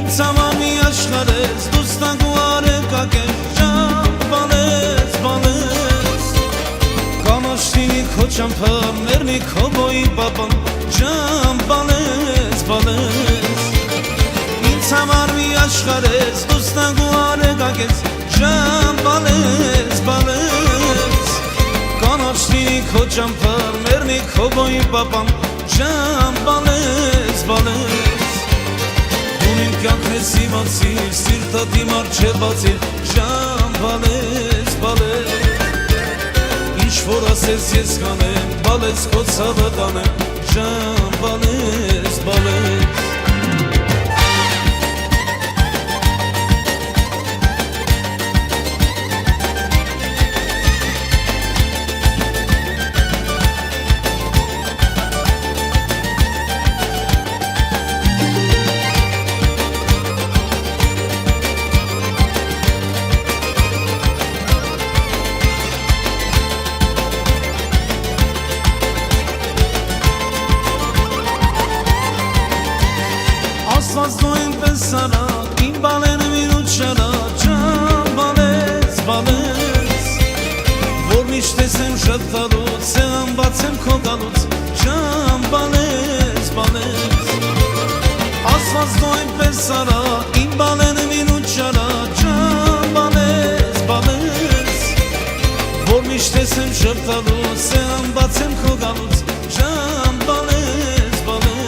ինձ համար մի աշխարհ ես, դուստակ ու արեկակ ես, ջան բալես, բալես Կանաշտինի քո ճամփան, մեռնի քո բոյի պապան, ջան բալես, բալես Ինձ համար մի աշխարհ ես, դուստակ ու արեկակ ես, ջան բալես, բալես Կանաշտինի քո ճամփան, մեռնի քո բոյի պապան, ջան բալես, բալես Կյանքնես իմացիր, սիրտատի մարչեվացիր, ժան բալես, բալես Ինչ որ ասես ես կանեմ, բալես քո ցավը տանեմ, ժան բալես, բալես Աստվածնո ինպես սարակ, իմ բալենը մինուտ շարակ, ջան բալես, բալես Որ միշտ տեսեմ շտտալուց, սեղան բացեմ քո գալուց, ջան բալես, բալես Աստվածնո ինպես սարակ, իմ բալենը մինուտ շարակ, ջան բալես, բալես Որ միշտ տեսեմ շտտալուց, սեղան բացեմ քո գալուց, ջան բալես, բալես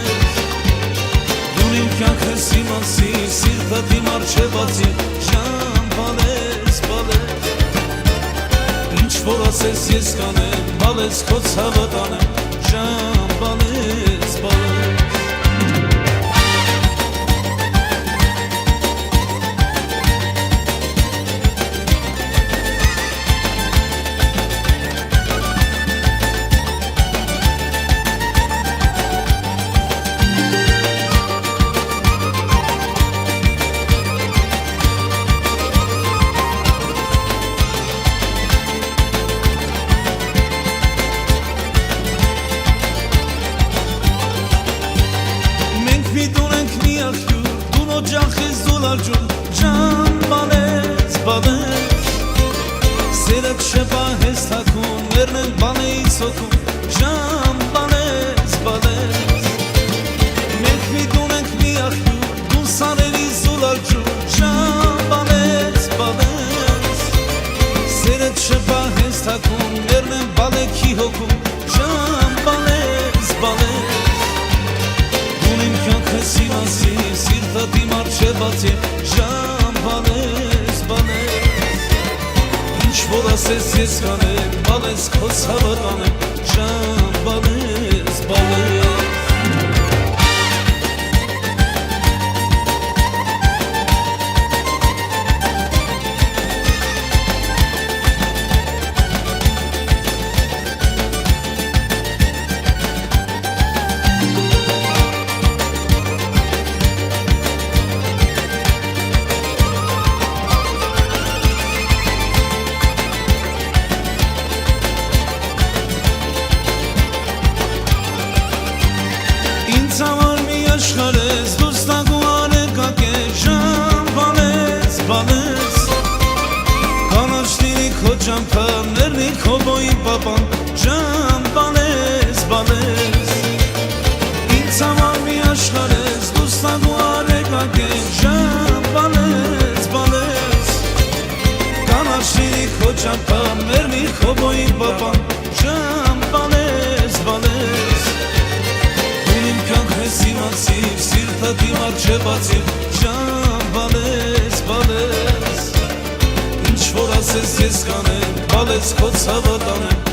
Կյանքս իմացիր, սիրտատի մարչեվացիր, ջան բալես, բալես Ինչ որ ասես ես կանեմ, բալես քո ցավը տանեմ, ջան բալես, բալես Մի տուն ենք մի աղյուր, դուն օջախ ես դուլարջուն, ջան բալես, բալես Սերդ շեպահես թակուն, մերնեն բանեից հոգում, ջան բալես, բալես Մենք մի տուն ենք մի աղյուր, դուն սարերից դուլարջուն, ջան բալես, բալես Սերդ շեպահես թակուն, մերնեն բալեքի հոգում, ջան բալես, բալես Կյանքս իմացիր, սիրտատի մարչեվացիր, ջան բալես, բալես Ինչ որ ասես ես կանեմ, բալես քո ցավը տանեմ, ջան բալես, բալես Ինձ համար մի աշխարհ ես, դուստակ ու արեկակ ես, ջան բալես, բալես Կանաշտինի քո ճամփան, մեռնի քո բոյի պապան, ջան բալես, բալես Ինձ համար մի աշխարհ ես, դուստակ ու արեկակ ես, ջան բալես, բալես Կանաշտինի քո ճամփան, մեռնի քո բոյի պապան, ջան բալես, բալես Կյանքս իմացիր, սիրտատի մարչեվացիր, ջան բալես, բալես Ինչ որ ասես ես կանեմ, բալես քո ցավը տանեմ